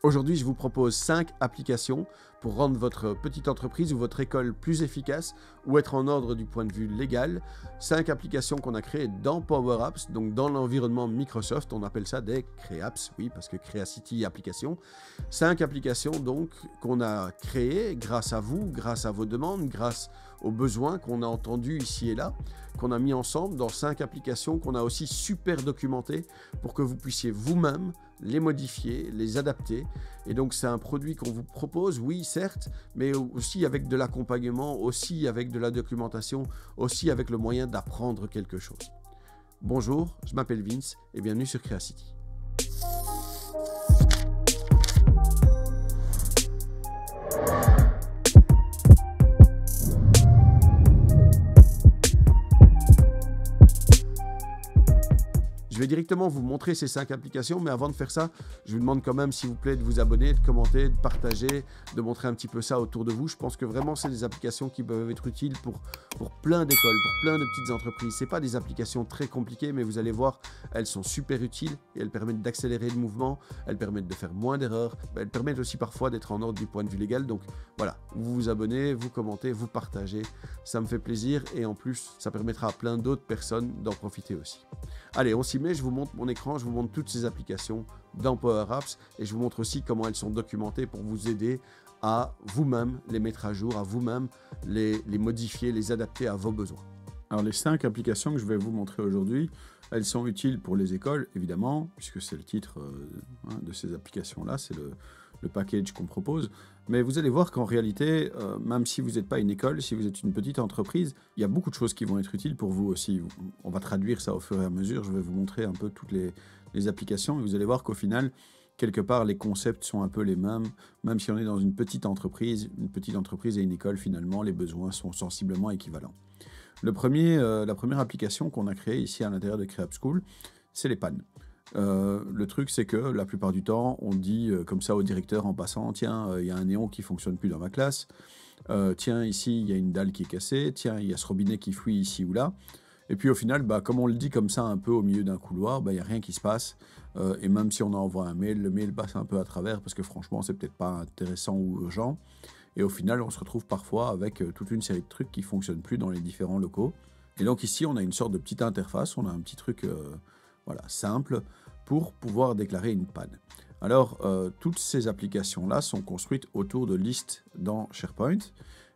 Aujourd'hui, je vous propose 5 applications pour rendre votre petite entreprise ou votre école plus efficace ou être en ordre du point de vue légal. 5 applications qu'on a créées dans Power Apps, donc dans l'environnement Microsoft. On appelle ça des CreApps, oui, parce que Creacity application. 5 applications donc qu'on a créées grâce à vous, grâce à vos demandes, grâce aux besoins qu'on a entendus ici et là, qu'on a mis ensemble dans 5 applications qu'on a aussi super documentées pour que vous puissiez vous-même les modifier, les adapter. Et donc c'est un produit qu'on vous propose, oui certes, mais aussi avec de l'accompagnement, aussi avec de la documentation, aussi avec le moyen d'apprendre quelque chose. Bonjour, je m'appelle Vince et bienvenue sur Creacity. Je vais directement vous montrer ces 5 applications, mais avant de faire ça, je vous demande quand même, s'il vous plaît, de vous abonner, de commenter, de partager, de montrer un petit peu ça autour de vous. Je pense que vraiment, c'est des applications qui peuvent être utiles pour plein d'écoles, pour plein de petites entreprises. Ce n'est pas des applications très compliquées, mais vous allez voir, elles sont super utiles et elles permettent d'accélérer le mouvement, elles permettent de faire moins d'erreurs, elles permettent aussi parfois d'être en ordre du point de vue légal. Donc voilà, vous vous abonnez, vous commentez, vous partagez, ça me fait plaisir et en plus, ça permettra à plein d'autres personnes d'en profiter aussi. Allez, on s'y met, je vous montre mon écran, je vous montre toutes ces applications dans Power Apps et je vous montre aussi comment elles sont documentées pour vous aider à vous-même les mettre à jour, à vous-même les modifier, les adapter à vos besoins. Alors les 5 applications que je vais vous montrer aujourd'hui, elles sont utiles pour les écoles, évidemment, puisque c'est le titre de ces applications-là, c'est le package qu'on propose. Mais vous allez voir qu'en réalité, même si vous n'êtes pas une école, si vous êtes une petite entreprise, il y a beaucoup de choses qui vont être utiles pour vous aussi. On va traduire ça au fur et à mesure. Je vais vous montrer un peu toutes les applications et vous allez voir qu'au final, quelque part, les concepts sont un peu les mêmes. Même si on est dans une petite entreprise et une école, finalement, les besoins sont sensiblement équivalents. La première application qu'on a créée ici à l'intérieur de Creap School, c'est les pannes. Le truc, c'est que la plupart du temps, on dit comme ça au directeur en passant, tiens, il y a un néon qui fonctionne plus dans ma classe, tiens, ici, il y a une dalle qui est cassée, tiens, il y a ce robinet qui fuit ici ou là. Et puis au final, comme on le dit comme ça un peu au milieu d'un couloir, il n'y a rien qui se passe. Et même si on envoie un mail, le mail passe un peu à travers parce que franchement, c'est peut-être pas intéressant ou urgent. Et au final, on se retrouve parfois avec toute une série de trucs qui ne fonctionnent plus dans les différents locaux. Et donc ici, on a une sorte de petite interface, on a un petit truc simple pour pouvoir déclarer une panne. Alors, toutes ces applications-là sont construites autour de listes dans SharePoint.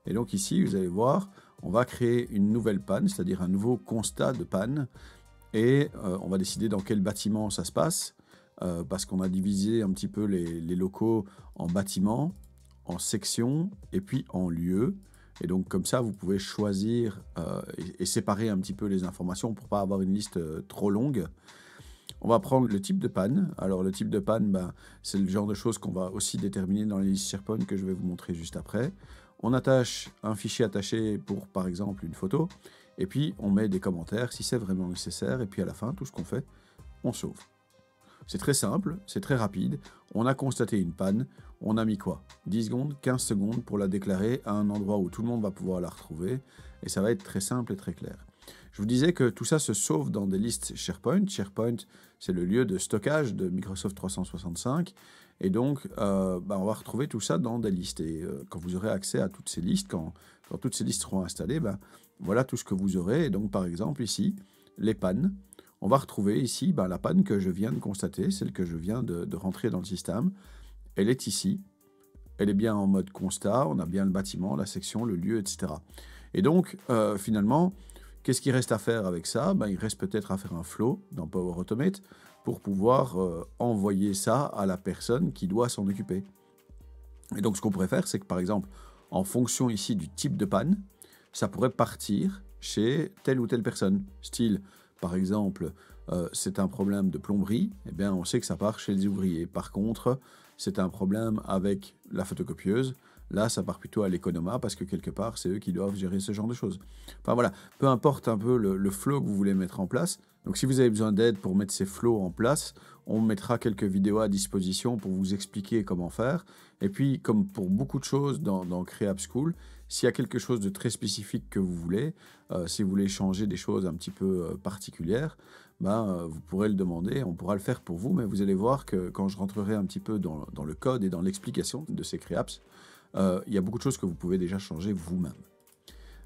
Et donc ici, vous allez voir, on va créer une nouvelle panne, c'est-à-dire un nouveau constat de panne. Et on va décider dans quel bâtiment ça se passe, parce qu'on a divisé un petit peu les locaux en bâtiments, en sections et puis en lieux. Et donc comme ça, vous pouvez choisir et séparer un petit peu les informations pour ne pas avoir une liste trop longue. On va prendre le type de panne. Alors le type de panne, c'est le genre de choses qu'on va aussi déterminer dans les listes SharePoint que je vais vous montrer juste après. On attache un fichier attaché pour, par exemple, une photo. Et puis on met des commentaires si c'est vraiment nécessaire. Et puis à la fin, tout ce qu'on fait, on sauve. C'est très simple, c'est très rapide. On a constaté une panne. On a mis quoi? 10 secondes, 15 secondes pour la déclarer à un endroit où tout le monde va pouvoir la retrouver. Et ça va être très simple et très clair. Je vous disais que tout ça se sauve dans des listes SharePoint. SharePoint, c'est le lieu de stockage de Microsoft 365. Et donc, on va retrouver tout ça dans des listes. Et quand vous aurez accès à toutes ces listes, quand toutes ces listes seront installées, voilà tout ce que vous aurez. Et donc, par exemple, ici, les pannes. On va retrouver ici la panne que je viens de constater, celle que je viens de rentrer dans le système. Elle est ici. Elle est bien en mode constat. On a bien le bâtiment, la section, le lieu, etc. Et donc, finalement, qu'est-ce qu'il reste à faire avec ça? Il reste peut-être à faire un flow dans Power Automate pour pouvoir envoyer ça à la personne qui doit s'en occuper. Et donc, ce qu'on pourrait faire, c'est que, par exemple, en fonction ici du type de panne, ça pourrait partir chez telle ou telle personne. Style, par exemple, c'est un problème de plomberie, eh bien, on sait que ça part chez les ouvriers. Par contre, c'est un problème avec la photocopieuse. Là, ça part plutôt à l'économa parce que quelque part, c'est eux qui doivent gérer ce genre de choses. Enfin voilà, peu importe un peu le flow que vous voulez mettre en place. Donc si vous avez besoin d'aide pour mettre ces flows en place, on mettra quelques vidéos à disposition pour vous expliquer comment faire. Et puis, comme pour beaucoup de choses dans Creap School, s'il y a quelque chose de très spécifique que vous voulez, si vous voulez changer des choses un petit peu particulières, vous pourrez le demander, on pourra le faire pour vous, mais vous allez voir que quand je rentrerai un petit peu dans le code et dans l'explication de ces CréApps, il y a beaucoup de choses que vous pouvez déjà changer vous-même.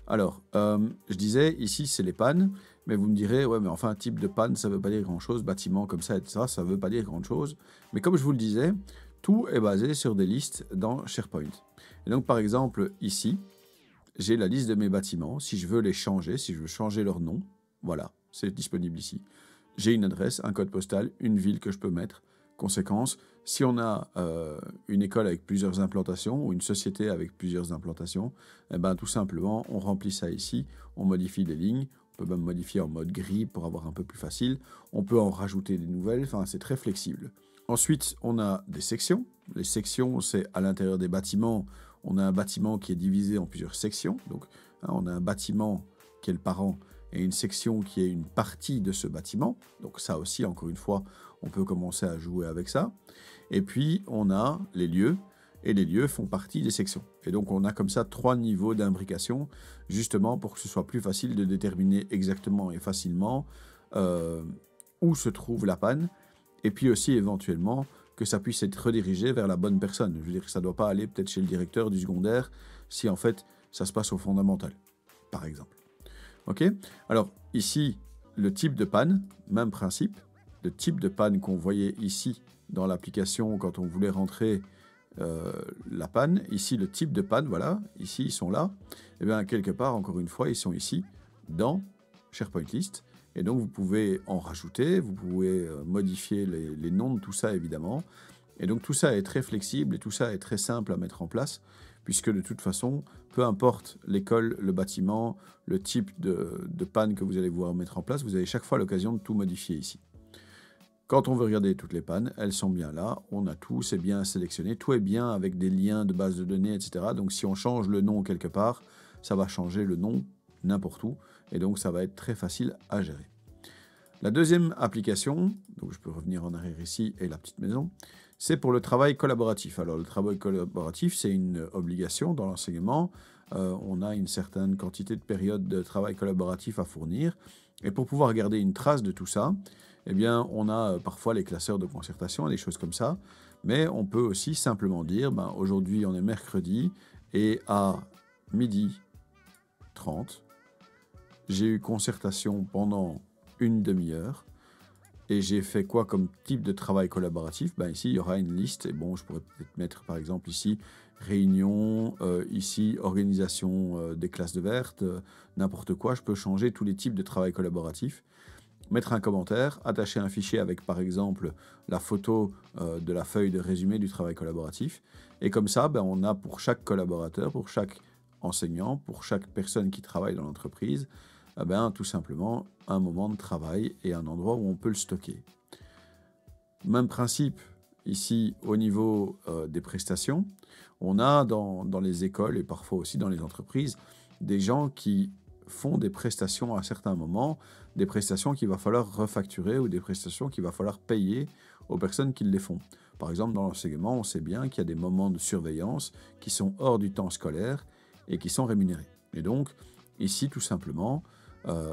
Alors, je disais, ici, c'est les pannes, mais vous me direz, ouais, mais enfin, type de panne, ça ne veut pas dire grand-chose, bâtiment comme ça, etc., ça ne veut pas dire grand-chose. Mais comme je vous le disais, tout est basé sur des listes dans SharePoint. Et donc, par exemple, ici, j'ai la liste de mes bâtiments. Si je veux les changer, si je veux changer leur nom, voilà, c'est disponible ici. J'ai une adresse, un code postal, une ville que je peux mettre. Conséquence, si on a une école avec plusieurs implantations ou une société avec plusieurs implantations, eh ben, tout simplement, on remplit ça ici, on modifie les lignes, on peut même modifier en mode gris pour avoir un peu plus facile, on peut en rajouter des nouvelles, enfin c'est très flexible. Ensuite, on a des sections. Les sections, c'est à l'intérieur des bâtiments, on a un bâtiment qui est divisé en plusieurs sections, donc on a un bâtiment qui est le parent et une section qui est une partie de ce bâtiment, donc ça aussi, encore une fois, on peut commencer à jouer avec ça. Et puis, on a les lieux, et les lieux font partie des sections. Et donc, on a comme ça 3 niveaux d'imbrication, justement pour que ce soit plus facile de déterminer exactement et facilement où se trouve la panne, et puis aussi, éventuellement, que ça puisse être redirigé vers la bonne personne. Je veux dire que ça ne doit pas aller peut-être chez le directeur du secondaire, si en fait, ça se passe au fondamental, par exemple. OK ? Alors, ici, le type de panne, même principe. Le type de panne qu'on voyait ici dans l'application quand on voulait rentrer la panne. Ici, le type de panne, voilà. Ici, ils sont là. Et bien, quelque part, encore une fois, ils sont ici, dans SharePoint List. Et donc, vous pouvez en rajouter, vous pouvez modifier les noms de tout ça, évidemment. Et donc, tout ça est très flexible et tout ça est très simple à mettre en place, puisque de toute façon, peu importe l'école, le bâtiment, le type de panne que vous allez vouloir mettre en place, vous avez chaque fois l'occasion de tout modifier ici. Quand on veut regarder toutes les pannes, elles sont bien là, on a tout, c'est bien sélectionné, tout est bien avec des liens de base de données, etc. Donc si on change le nom quelque part, ça va changer le nom n'importe où, et donc ça va être très facile à gérer. La deuxième application, donc je peux revenir en arrière ici, et la petite maison, c'est pour le travail collaboratif. Alors le travail collaboratif, c'est une obligation dans l'enseignement. On a une certaine quantité de périodes de travail collaboratif à fournir. Et pour pouvoir garder une trace de tout ça, eh bien, on a parfois les classeurs de concertation et des choses comme ça. Mais on peut aussi simplement dire, aujourd'hui on est mercredi, et à 12h30, j'ai eu concertation pendant une demi-heure. Et j'ai fait quoi comme type de travail collaboratif ? Ici, il y aura une liste. Et bon, je pourrais peut-être mettre, par exemple, ici, réunion, ici, organisation des classes de vertes, n'importe quoi. Je peux changer tous les types de travail collaboratif, mettre un commentaire, attacher un fichier avec, par exemple, la photo de la feuille de résumé du travail collaboratif. Et comme ça, on a pour chaque collaborateur, pour chaque enseignant, pour chaque personne qui travaille dans l'entreprise, tout simplement un moment de travail et un endroit où on peut le stocker. Même principe ici au niveau des prestations. On a dans les écoles et parfois aussi dans les entreprises des gens qui font des prestations à certains moments, des prestations qu'il va falloir refacturer ou des prestations qu'il va falloir payer aux personnes qui les font. Par exemple, dans l'enseignement, on sait bien qu'il y a des moments de surveillance qui sont hors du temps scolaire et qui sont rémunérés. Et donc, ici, tout simplement,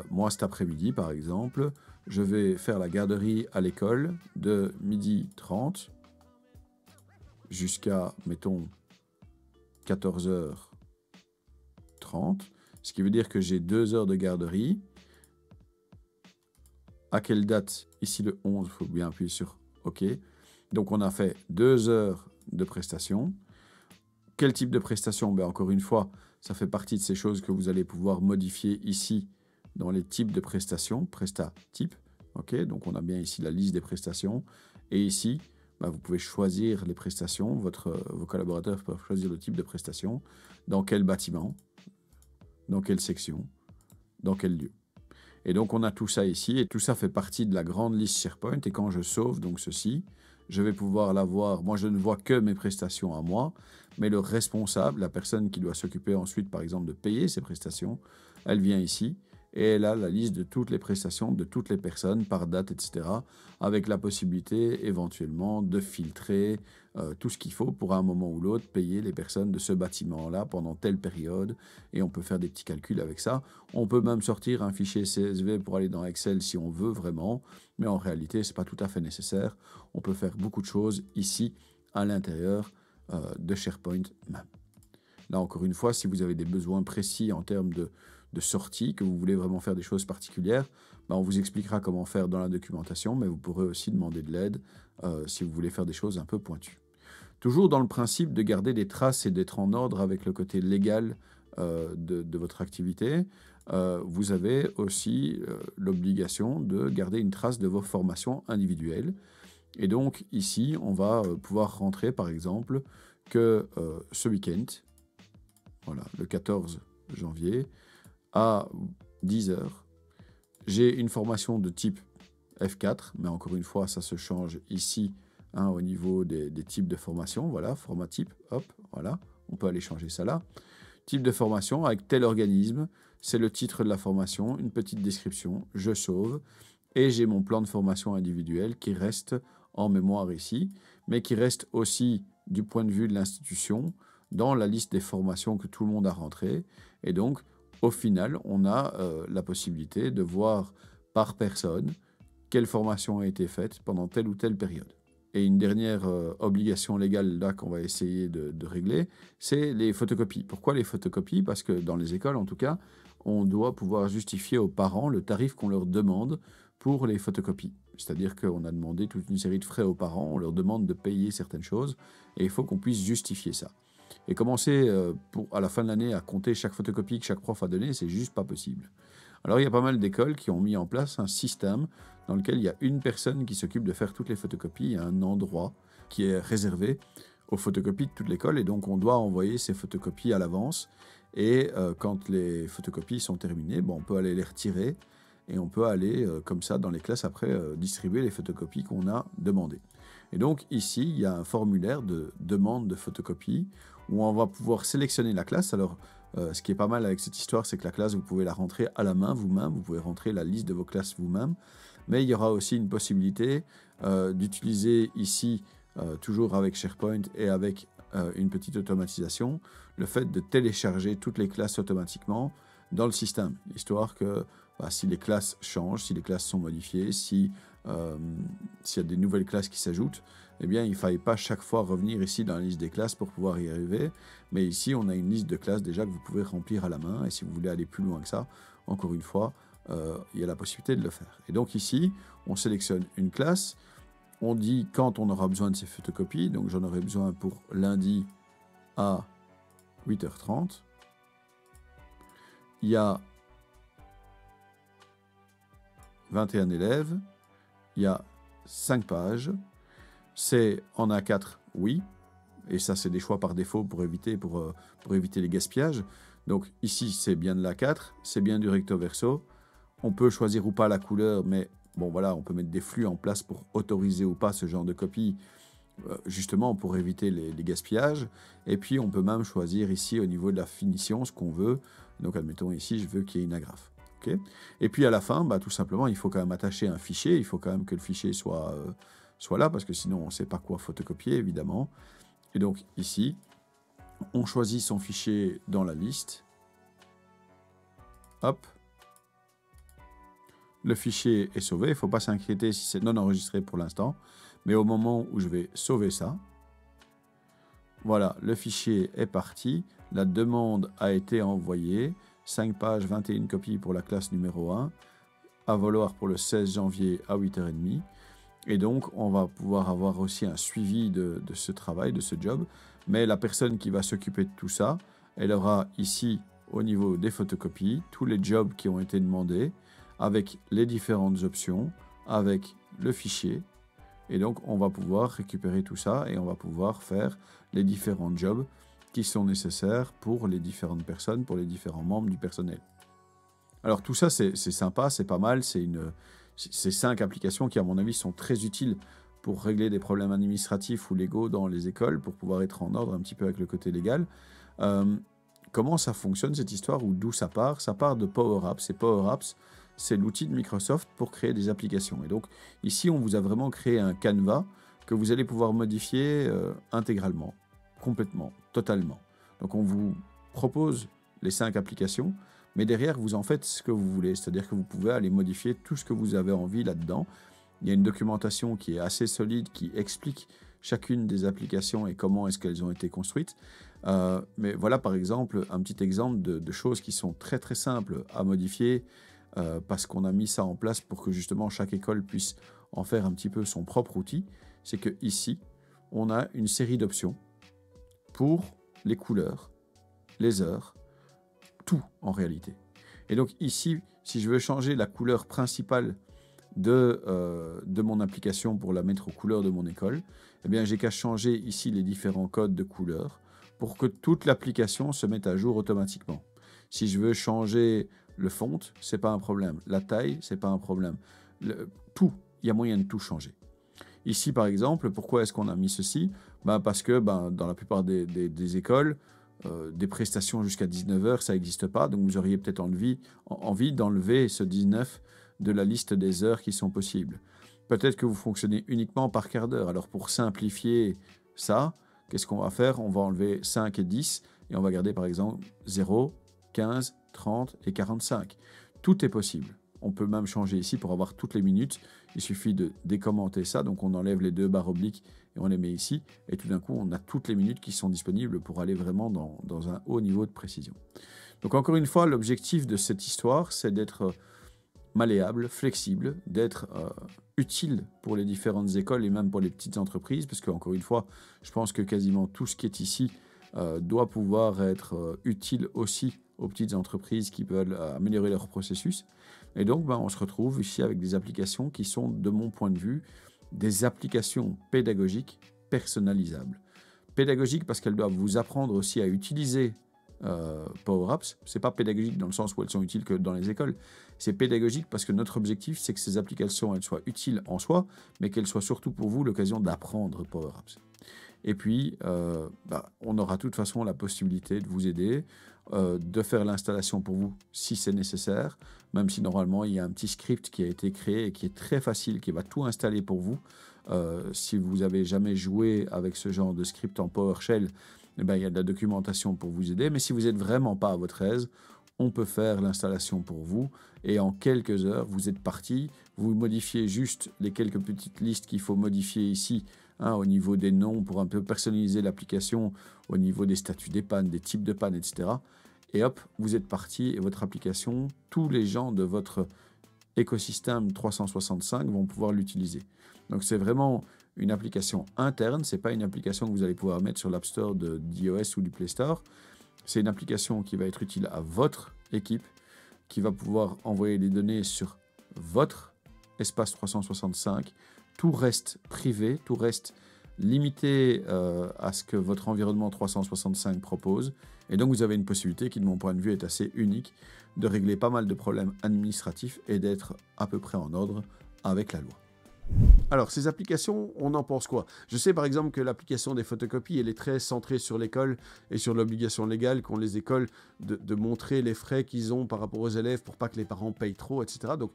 moi, cet après-midi, par exemple, je vais faire la garderie à l'école de 12h30 jusqu'à, mettons, 14h30, ce qui veut dire que j'ai 2 heures de garderie. À quelle date ? Ici, le 11, il faut bien appuyer sur OK. Donc, on a fait 2 heures de prestation. Quel type de prestation ? Encore une fois, ça fait partie de ces choses que vous allez pouvoir modifier ici dans les types de prestations, presta-type. Okay, donc, on a bien ici la liste des prestations. Et ici, vous pouvez choisir les prestations. Vos collaborateurs peuvent choisir le type de prestation. Dans quel bâtiment, dans quelle section, dans quel lieu. Et donc, on a tout ça ici. Et tout ça fait partie de la grande liste SharePoint. Et quand je sauve donc ceci, je vais pouvoir l'avoir. Moi, je ne vois que mes prestations à moi. Mais le responsable, la personne qui doit s'occuper ensuite, par exemple, de payer ces prestations, elle vient ici. et elle a la liste de toutes les prestations de toutes les personnes par date, etc. avec la possibilité éventuellement de filtrer tout ce qu'il faut pour à un moment ou l'autre payer les personnes de ce bâtiment-là pendant telle période, et on peut faire des petits calculs avec ça. On peut même sortir un fichier CSV pour aller dans Excel si on veut vraiment, mais en réalité, ce n'est pas tout à fait nécessaire. On peut faire beaucoup de choses ici à l'intérieur de SharePoint même. Là, encore une fois, si vous avez des besoins précis en termes de sortie, que vous voulez vraiment faire des choses particulières, on vous expliquera comment faire dans la documentation, mais vous pourrez aussi demander de l'aide si vous voulez faire des choses un peu pointues. Toujours dans le principe de garder des traces et d'être en ordre avec le côté légal de votre activité, vous avez aussi l'obligation de garder une trace de vos formations individuelles. Et donc ici, on va pouvoir rentrer par exemple que ce week-end, voilà, le 14 janvier, à 10 h, j'ai une formation de type F4, mais encore une fois, ça se change ici au niveau des types de formation. Voilà, format type, hop, voilà, on peut aller changer ça là. Type de formation avec tel organisme, c'est le titre de la formation, une petite description, je sauve, et j'ai mon plan de formation individuel qui reste en mémoire ici, mais qui reste aussi du point de vue de l'institution dans la liste des formations que tout le monde a rentrées. Et donc, au final, on a la possibilité de voir par personne quelle formation a été faite pendant telle ou telle période. Et une dernière obligation légale là qu'on va essayer de régler, c'est les photocopies. Pourquoi les photocopies? Parce que dans les écoles, en tout cas, on doit pouvoir justifier aux parents le tarif qu'on leur demande pour les photocopies. C'est-à-dire qu'on a demandé toute une série de frais aux parents, on leur demande de payer certaines choses, et il faut qu'on puisse justifier ça. Et commencer à la fin de l'année à compter chaque photocopie que chaque prof a donnée, c'est juste pas possible. Alors il y a pas mal d'écoles qui ont mis en place un système dans lequel il y a une personne qui s'occupe de faire toutes les photocopies. Il y a un endroit qui est réservé aux photocopies de toute l'école, et donc on doit envoyer ces photocopies à l'avance. Et quand les photocopies sont terminées, on peut aller les retirer, et on peut aller comme ça dans les classes après distribuer les photocopies qu'on a demandées. Et donc ici, il y a un formulaire de demande de photocopie où on va pouvoir sélectionner la classe. Alors, ce qui est pas mal avec cette histoire, c'est que la classe, vous pouvez la rentrer à la main vous-même, vous pouvez rentrer la liste de vos classes vous-même, mais il y aura aussi une possibilité d'utiliser ici, toujours avec SharePoint et avec une petite automatisation, le fait de télécharger toutes les classes automatiquement dans le système, histoire que si les classes changent, si les classes sont modifiées, s'il y a des nouvelles classes qui s'ajoutent, eh bien, il ne faille pas chaque fois revenir ici dans la liste des classes pour pouvoir y arriver. Mais ici, on a une liste de classes déjà que vous pouvez remplir à la main. Et si vous voulez aller plus loin que ça, encore une fois, il y a la possibilité de le faire. Et donc ici, on sélectionne une classe. On dit quand on aura besoin de ces photocopies. Donc j'en aurai besoin pour lundi à 8h30. Il y a 21 élèves, il y a 5 pages, c'est en A4, oui, et ça c'est des choix par défaut pour éviter les gaspillages. Donc ici c'est bien de l'A4, c'est bien du recto verso, on peut choisir ou pas la couleur, mais bon voilà, on peut mettre des flux en place pour autoriser ou pas ce genre de copie, justement pour éviter les gaspillages. Et puis on peut même choisir ici au niveau de la finition ce qu'on veut. Donc admettons ici je veux qu'il y ait une agrafe. Okay. Et puis à la fin, tout simplement, il faut quand même attacher un fichier, il faut quand même que le fichier soit là, parce que sinon on ne sait pas quoi photocopier, évidemment. Et donc ici, on choisit son fichier dans la liste. Hop. Le fichier est sauvé, il ne faut pas s'inquiéter si c'est non enregistré pour l'instant, mais au moment où je vais sauver ça, voilà, le fichier est parti, la demande a été envoyée, 5 pages, 21 copies pour la classe numéro 1, à valoir pour le 16 janvier à 8h30. Et donc, on va pouvoir avoir aussi un suivi de ce travail, de ce job. Mais la personne qui va s'occuper de tout ça, elle aura ici, au niveau des photocopies, tous les jobs qui ont été demandés, avec les différentes options, avec le fichier. Et donc, on va pouvoir récupérer tout ça et on va pouvoir faire les différents jobs qui sont nécessaires pour les différentes personnes, pour les différents membres du personnel. Alors tout ça, c'est sympa, c'est pas mal, c'est 5 applications qui, à mon avis, sont très utiles pour régler des problèmes administratifs ou légaux dans les écoles, pour pouvoir être en ordre un petit peu avec le côté légal. comment ça fonctionne cette histoire ou d'où ça part? Ça part de Power Apps. Et Power Apps, c'est l'outil de Microsoft pour créer des applications. Et donc ici, on vous a vraiment créé un canevas que vous allez pouvoir modifier intégralement, complètement, totalement. Donc on vous propose les 5 applications, mais derrière, vous en faites ce que vous voulez. C'est-à-dire que vous pouvez aller modifier tout ce que vous avez envie là-dedans. Il y a une documentation qui est assez solide, qui explique chacune des applications et comment est-ce qu'elles ont été construites. Mais voilà, par exemple, un petit exemple de choses qui sont très très simples à modifier parce qu'on a mis ça en place pour que justement chaque école puisse en faire un petit peu son propre outil. C'est que ici, on a une série d'options pour les couleurs, les heures, tout en réalité. Et donc ici, si je veux changer la couleur principale de mon application pour la mettre aux couleurs de mon école, eh bien j'ai qu'à changer ici les différents codes de couleurs pour que toute l'application se mette à jour automatiquement. Si je veux changer le font, c'est pas un problème. La taille, c'est pas un problème. Tout, il y a moyen de tout changer. Ici, par exemple, pourquoi est-ce qu'on a mis ceci? Parce que dans la plupart des écoles, des prestations jusqu'à 19 heures, ça n'existe pas. Donc, vous auriez peut-être envie d'enlever ce 19 de la liste des heures qui sont possibles. Peut-être que vous fonctionnez uniquement par quart d'heure. Alors, pour simplifier ça, qu'est-ce qu'on va faire? On va enlever 5 et 10 et on va garder, par exemple, 0, 15, 30 et 45. Tout est possible. On peut même changer ici pour avoir toutes les minutes. Il suffit de décommenter ça. Donc, on enlève les 2 barres obliques et on les met ici. Et tout d'un coup, on a toutes les minutes qui sont disponibles pour aller vraiment dans un haut niveau de précision. Donc, encore une fois, l'objectif de cette histoire, c'est d'être malléable, flexible, d'être utile pour les différentes écoles et même pour les petites entreprises. Parce qu'encore une fois, je pense que quasiment tout ce qui est ici doit pouvoir être utile aussi aux petites entreprises qui veulent améliorer leur processus. Et donc, on se retrouve ici avec des applications qui sont, de mon point de vue, des applications pédagogiques personnalisables. Pédagogiques parce qu'elles doivent vous apprendre aussi à utiliser Power Apps. Ce n'est pas pédagogique dans le sens où elles sont utiles que dans les écoles. C'est pédagogique parce que notre objectif, c'est que ces applications elles soient utiles en soi, mais qu'elles soient surtout pour vous l'occasion d'apprendre Power Apps. Et puis, on aura de toute façon la possibilité de vous aider, de faire l'installation pour vous si c'est nécessaire, même si normalement il y a un petit script qui a été créé et qui est très facile, qui va tout installer pour vous. Si vous n'avez jamais joué avec ce genre de script en PowerShell, il y a de la documentation pour vous aider. Mais si vous n'êtes vraiment pas à votre aise, on peut faire l'installation pour vous. Et en quelques heures, vous êtes parti. Vous modifiez juste les quelques petites listes qu'il faut modifier ici, au niveau des noms pour un peu personnaliser l'application, au niveau des statuts des pannes, des types de pannes, etc. Et hop, vous êtes parti et votre application, tous les gens de votre écosystème 365 vont pouvoir l'utiliser. Donc c'est vraiment une application interne, ce n'est pas une application que vous allez pouvoir mettre sur l'App Store d'iOS ou du Play Store. C'est une application qui va être utile à votre équipe, qui va pouvoir envoyer des données sur votre espace 365. Tout reste privé, tout reste limité à ce que votre environnement 365 propose. Et donc, vous avez une possibilité qui, de mon point de vue, est assez unique de régler pas mal de problèmes administratifs et d'être à peu près en ordre avec la loi. Alors, ces applications, on en pense quoi? Je sais par exemple que l'application des photocopies, elle est très centrée sur l'école et sur l'obligation légale qu'ont les écoles de montrer les frais qu'ils ont par rapport aux élèves pour pas que les parents payent trop, etc. Donc,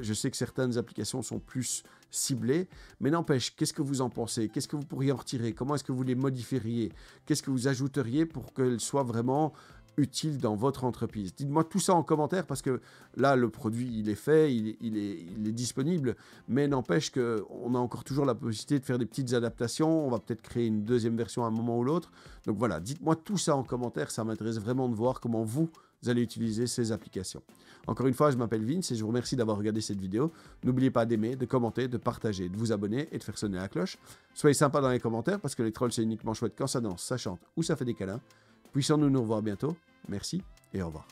je sais que certaines applications sont plus ciblées, mais n'empêche, qu'est-ce que vous en pensez? Qu'est-ce que vous pourriez en retirer? Comment est-ce que vous les modifieriez? Qu'est-ce que vous ajouteriez pour qu'elles soient vraiment utile dans votre entreprise? Dites-moi tout ça en commentaire parce que là, le produit, il est fait, il est disponible, mais n'empêche qu'on a encore toujours la possibilité de faire des petites adaptations. On va peut-être créer une deuxième version à un moment ou l'autre. Donc voilà, dites-moi tout ça en commentaire, ça m'intéresse vraiment de voir comment vous allez utiliser ces applications. Encore une fois, je m'appelle Vince et je vous remercie d'avoir regardé cette vidéo. N'oubliez pas d'aimer, de commenter, de partager, de vous abonner et de faire sonner la cloche. Soyez sympa dans les commentaires parce que les trolls, c'est uniquement chouette quand ça danse, ça chante ou ça fait des câlins. Puissons-nous nous revoir bientôt. Merci et au revoir.